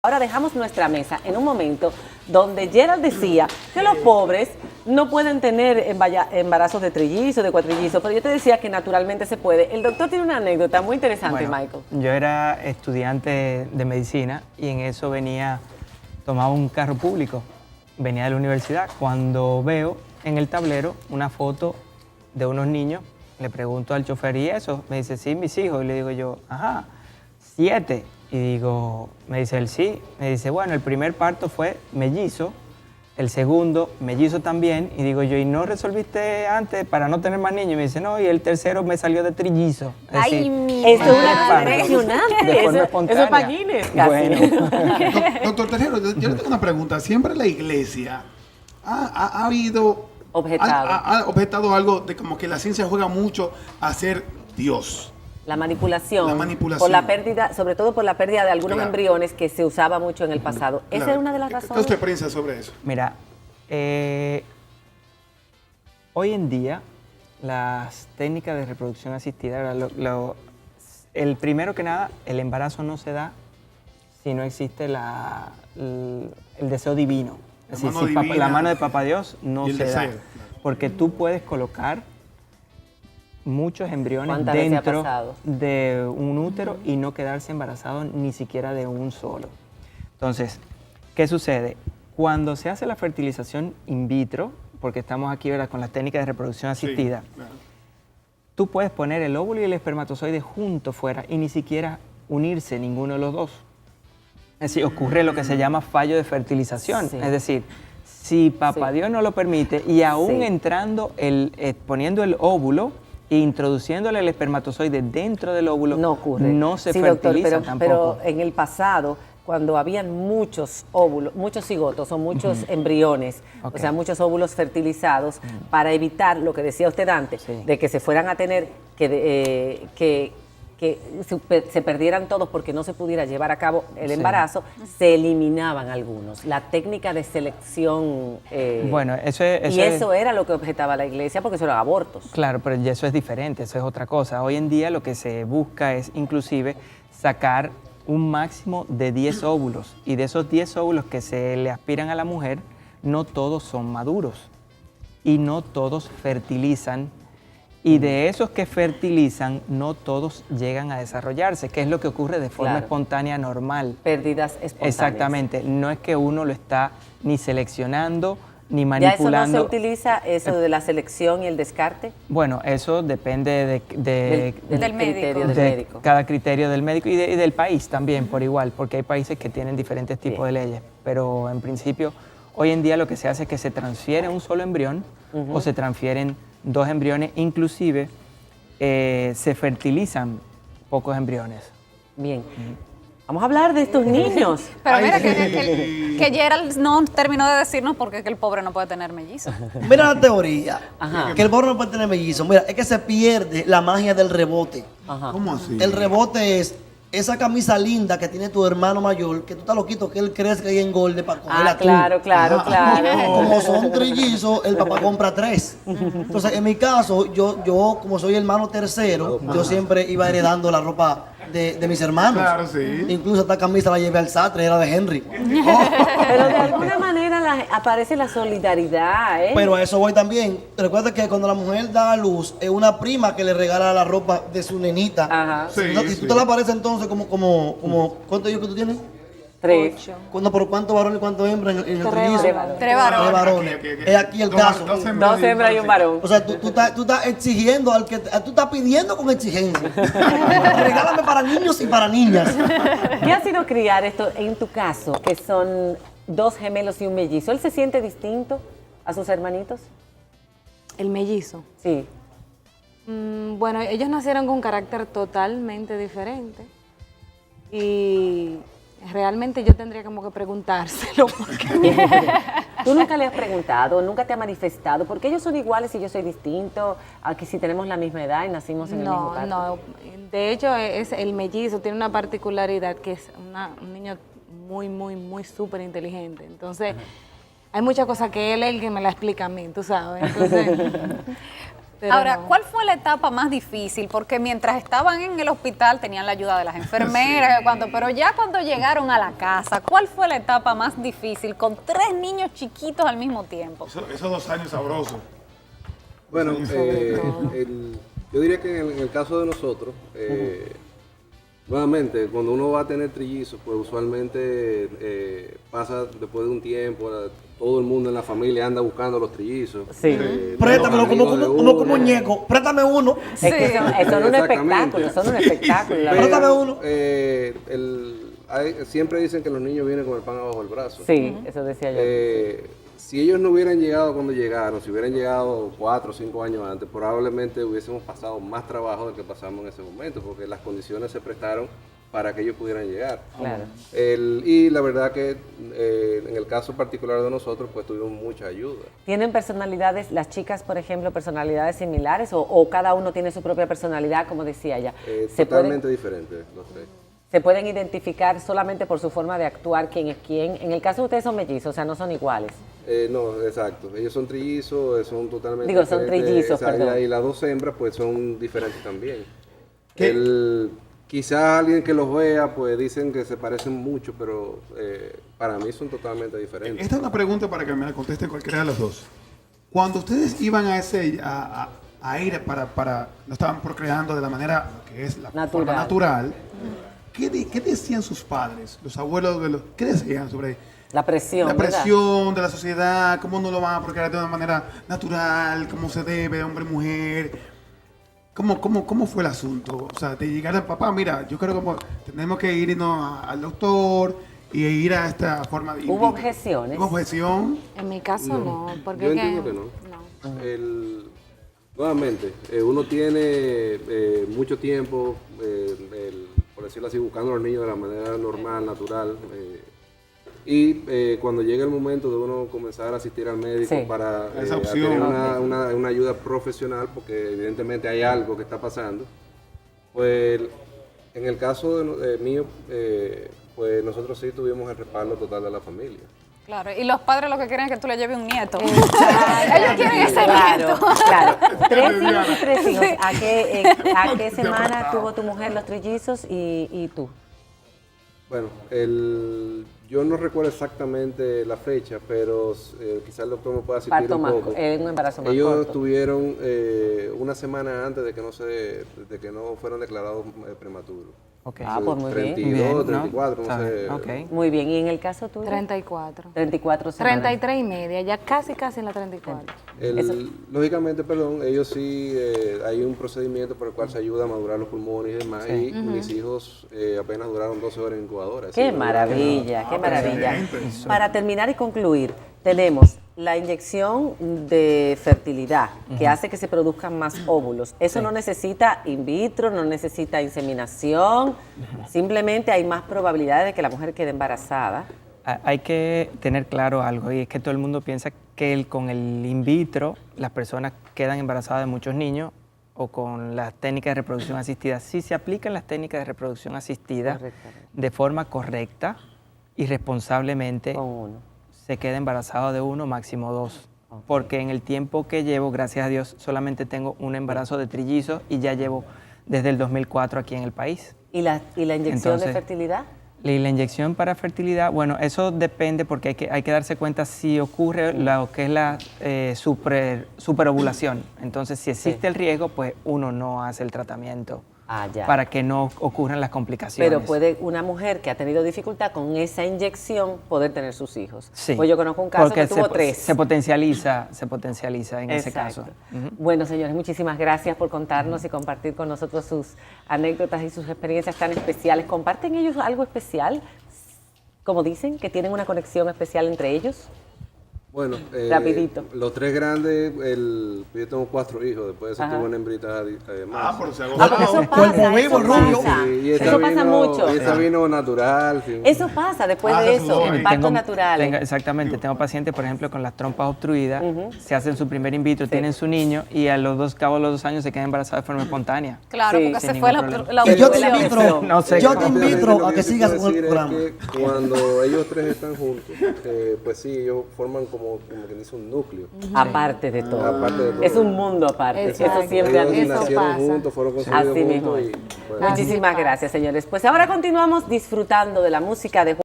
Ahora dejamos nuestra mesa en un momento donde Gerald decía que los pobres no pueden tener embarazos de trillizos, de cuatrillizos, pero yo te decía que naturalmente se puede. El doctor tiene una anécdota muy interesante, Bueno, Michael. Yo era estudiante de medicina y en eso tomaba un carro público, venía de la universidad. Cuando veo en el tablero una foto de unos niños, le pregunto al chofer, ¿y eso? Me dice, sí, mis hijos. Y le digo yo, ajá, 7. Y digo, me dice él, sí. Me dice, bueno, el primer parto fue mellizo, el segundo mellizo también. Y digo yo, ¿y no resolviste antes para no tener más niños? Y me dice, no, y el tercero me salió de trillizo. Es Ay, decir, eso es una parto, impresionante. de forma Eso espontánea. es para Guinness, casi. Bueno. Doctor Tejero, yo le tengo una pregunta. Siempre la iglesia ha habido... Objetado. Ha objetado algo de como que la ciencia juega mucho a ser Dios. La manipulación. La manipulación. Por la pérdida, sobre todo por la pérdida de algunos Claro. embriones que se usaba mucho en el pasado. Esa Claro. es una de las ¿Qué es razones. tu experiencia sobre eso? Mira, hoy en día las técnicas de reproducción asistida, el primero que nada, el embarazo no se da si no existe el deseo divino. Es La decir, mano si divina la mano de Papá Dios no y el se da. deseo, claro. Porque tú puedes colocar muchos embriones ¿Cuántas veces ha dentro pasado? de un útero y no quedarse embarazado ni siquiera de un solo. Entonces, ¿qué sucede? Cuando se hace la fertilización in vitro, porque estamos aquí, ¿verdad?, con las técnicas de reproducción asistida, Sí, claro. tú puedes poner el óvulo y el espermatozoide juntos fuera y ni siquiera unirse ninguno de los dos. Es decir, ocurre lo que se llama fallo de fertilización. Sí. Es decir, si Papá Sí. Dios no lo permite y aún Sí. entrando, poniendo el óvulo e introduciéndole el espermatozoide dentro del óvulo, No ocurre. no se Sí, doctor, fertiliza pero tampoco. en el pasado, cuando habían muchos óvulos, muchos cigotos o muchos embriones, Ok. o sea, muchos óvulos fertilizados, para evitar lo que decía usted antes, Sí. de que se fueran a tener que se perdieran todos porque no se pudiera llevar a cabo el Sí. embarazo, se eliminaban algunos. La técnica de selección. Bueno, y eso era lo que objetaba la iglesia, porque eso eran abortos. Claro, pero ya eso es diferente, eso es otra cosa. Hoy en día lo que se busca es inclusive sacar un máximo de 10 óvulos y de esos 10 óvulos que se le aspiran a la mujer, no todos son maduros y no todos fertilizan y de esos que fertilizan no todos llegan a desarrollarse, que es lo que ocurre de forma Claro. espontánea normal. Pérdidas espontáneas. Exactamente, no es que uno lo está ni seleccionando ni ¿Ya eso no manipulando. se utiliza, eso de la selección y el descarte? Bueno, eso depende Del criterio del de médico. cada criterio del médico y del país también por igual, porque hay países que tienen diferentes tipos de leyes, pero en principio hoy en día lo que se hace es que se transfiere un solo embrión o se transfieren 2 embriones, inclusive se fertilizan pocos embriones. Bien. Vamos a hablar de estos niños. Pero Ay, mira, sí. que Gerald no terminó de decirnos por qué que el pobre no puede tener mellizos. Mira la teoría, Ajá. que el pobre no puede tener mellizo. Mira, es que se pierde la magia del rebote. Ajá. ¿Cómo así? El rebote es esa camisa linda que tiene tu hermano mayor, que tú estás loquito que él crezca y engorde para cogerla Ah, tú. claro, claro, claro. Como son trillizos, el papá compra 3. Entonces, en mi caso, yo como soy hermano tercero, yo siempre iba heredando la ropa de mis hermanos. Claro, sí. Incluso esta camisa la llevé al sastre, era de Henry. Pero de alguna manera aparece la solidaridad, ¿eh? Pero a eso voy también. Recuerda que cuando la mujer da a luz, es una prima que le regala la ropa de su nenita. Ajá. Sí, ¿No? Y sí. tú te la apareces entonces como ¿cuántos hijos que tú tienes? 3. ¿Por cuántos varones y cuántos hembras en el trillizo? Tres varones. 3 varones. 3 varones. Aquí. Es aquí el caso. Dos Dos hembras y un varón. O sea, tú estás exigiendo tú estás pidiendo con exigencia. Regálame para niños y para niñas. ¿Qué ha sido criar esto en tu caso, que son 2 gemelos y un mellizo? ¿Él se siente distinto a sus hermanitos? El mellizo. Sí. Bueno, ellos nacieron con un carácter totalmente diferente y realmente yo tendría como que preguntárselo porque ¿Tú nunca le has preguntado, nunca te ha manifestado? Porque ellos son iguales y yo soy distinto, a que si tenemos la misma edad y nacimos en el mismo parto. no. De hecho, es el mellizo tiene una particularidad que es un niño muy súper inteligente. Entonces, hay muchas cosas que él es el que me la explica a mí, tú sabes. Entonces, Pero Ahora, no. ¿cuál fue la etapa más difícil? Porque mientras estaban en el hospital tenían la ayuda de las enfermeras, pero ya cuando llegaron a la casa, ¿cuál fue la etapa más difícil con 3 niños chiquitos al mismo tiempo? Esos 2 años sabrosos. Bueno, yo diría que en el caso de nosotros, nuevamente, cuando uno va a tener trillizos, pues usualmente pasa después de un tiempo, todo el mundo en la familia anda buscando los trillizos. Sí. Préstamelo los amigos de como uno. muñeco. Préstame uno. Es que son un Exactamente. espectáculo, son un espectáculo. la Pero verdad. Préstame uno. Siempre dicen que los niños vienen con el pan abajo el brazo. Sí, eso decía yo. Si ellos no hubieran llegado cuando llegaron, si hubieran llegado 4 o 5 años antes, probablemente hubiésemos pasado más trabajo del que pasamos en ese momento, porque las condiciones se prestaron para que ellos pudieran llegar. Claro. Y la verdad que en el caso particular de nosotros, pues tuvimos mucha ayuda. ¿Tienen personalidades, las chicas, por ejemplo, personalidades similares o cada uno tiene su propia personalidad, como decía ella? Totalmente diferentes los tres. ¿Se pueden identificar solamente por su forma de actuar quién es quién? En el caso de ustedes son mellizos, o sea, no son iguales. No, exacto. Ellos son trillizos, son totalmente Digo, son diferentes. trillizos, perdón. Y las 2 hembras, pues son diferentes también. ¿Qué? Quizás alguien que los vea, pues dicen que se parecen mucho, pero para mí son totalmente diferentes. Esta es una pregunta para que me la conteste cualquiera de los dos. Cuando ustedes iban a ir para no estaban procreando de la manera que es la Natural. forma natural, ¿qué decían sus padres, los abuelos qué decían sobre La presión, la ¿verdad? presión de la sociedad, cómo no lo van a procrear de una manera natural, cómo se debe, hombre y mujer? ¿Cómo fue el asunto? O sea, de llegar al papá, mira, yo creo que tenemos que irnos al doctor y ir a esta forma de... ¿Hubo objeciones? ¿Hubo objeción? En mi caso no, porque Yo es entiendo que no. Nuevamente, uno tiene mucho tiempo, por decirlo así, buscando a los niños de la manera normal, natural. Y cuando llega el momento de uno comenzar a asistir al médico Sí. para Esa a opción. tener una ayuda profesional, porque evidentemente hay algo que está pasando, pues en el caso mío, pues nosotros sí tuvimos el respaldo total de la familia. Claro, y los padres lo que quieren es que tú le lleves un nieto. Ellos quieren ese Claro, nieto. claro. 3 hijos y 3 hijos. ¿A qué semana tuvo tu mujer los trillizos y tú? Bueno, yo no recuerdo exactamente la fecha, pero quizás el doctor me pueda asistir Parto un más, poco. un embarazo más Ellos corto. tuvieron una semana antes de que no fueron declarados prematuros. Ok. Ah, pues muy bien. 32, Bien, ¿no? 34, no Está sé. bien, ok. Muy bien. ¿Y en el caso tuyo? 34. 34 semanas. 33 y media, ya casi en la 34. Lógicamente, perdón, ellos sí, hay un procedimiento por el cual se ayuda a madurar los pulmones y demás. Y mis hijos apenas duraron 12 horas en incubadora. Qué así, maravilla, qué maravilla. excelente. Para terminar y concluir, tenemos la inyección de fertilidad que hace que se produzcan más óvulos. Eso no necesita in vitro, no necesita inseminación, simplemente hay más probabilidades de que la mujer quede embarazada. Hay que tener claro algo, y es que todo el mundo piensa que con el in vitro las personas quedan embarazadas de muchos niños, o con las técnicas de reproducción asistida. Si se aplican las técnicas de reproducción asistida Correctamente. de forma correcta y responsablemente, Con uno. se queda embarazado de 1, máximo 2. Porque en el tiempo que llevo, gracias a Dios, solamente tengo un embarazo de trillizos y ya llevo desde el 2004 aquí en el país. ¿Y la inyección Entonces, de fertilidad? Y la inyección para fertilidad, bueno, eso depende porque hay que darse cuenta si ocurre lo que es la superovulación. Entonces, si existe el riesgo, pues uno no hace el tratamiento Ah, ya. para que no ocurran las complicaciones. Pero puede una mujer que ha tenido dificultad con esa inyección poder tener sus hijos. Sí. Pues yo conozco un caso Porque que tuvo 3. se potencializa en ese caso. Exacto. Bueno, señores, muchísimas gracias por contarnos y compartir con nosotros sus anécdotas y sus experiencias tan especiales. ¿Comparten ellos algo especial? Como dicen, que tienen una conexión especial entre ellos. Bueno, Rapidito. los 3 grandes, yo tengo 4 hijos, después de eso Ajá. tuve una hembrita más. Pero se Ah, porque eso agotado. pasa, Cuerpo vivo, eso rubio. pasa. Y esa Eso pasa vino- mucho. Y esa vino natural. sí. Eso pasa después Ah, de eso eso, sí. partos naturales. Exactamente, tengo pacientes, por ejemplo, con las trompas obstruidas, se hacen su primer in vitro, tienen su niño y a los 2 años se quedan embarazadas de forma espontánea. Claro, Sí, porque sin se fue ningún la problema. Y yo te obstrucción. invito, No sé. yo te Rápidamente, invito lo a que yo te sigas puedo con el decir programa. es que cuando ellos 3 están juntos, pues sí, ellos forman como como quien dice un núcleo. Aparte de todo. Aparte de todo. Es un mundo aparte. Exacto. Eso siempre han Ellos dicho. Eso nacieron pasa. juntos, fueron concebidos Así mismo juntos es. y bueno. Muchísimas gracias, señores. Pues ahora continuamos disfrutando de la música de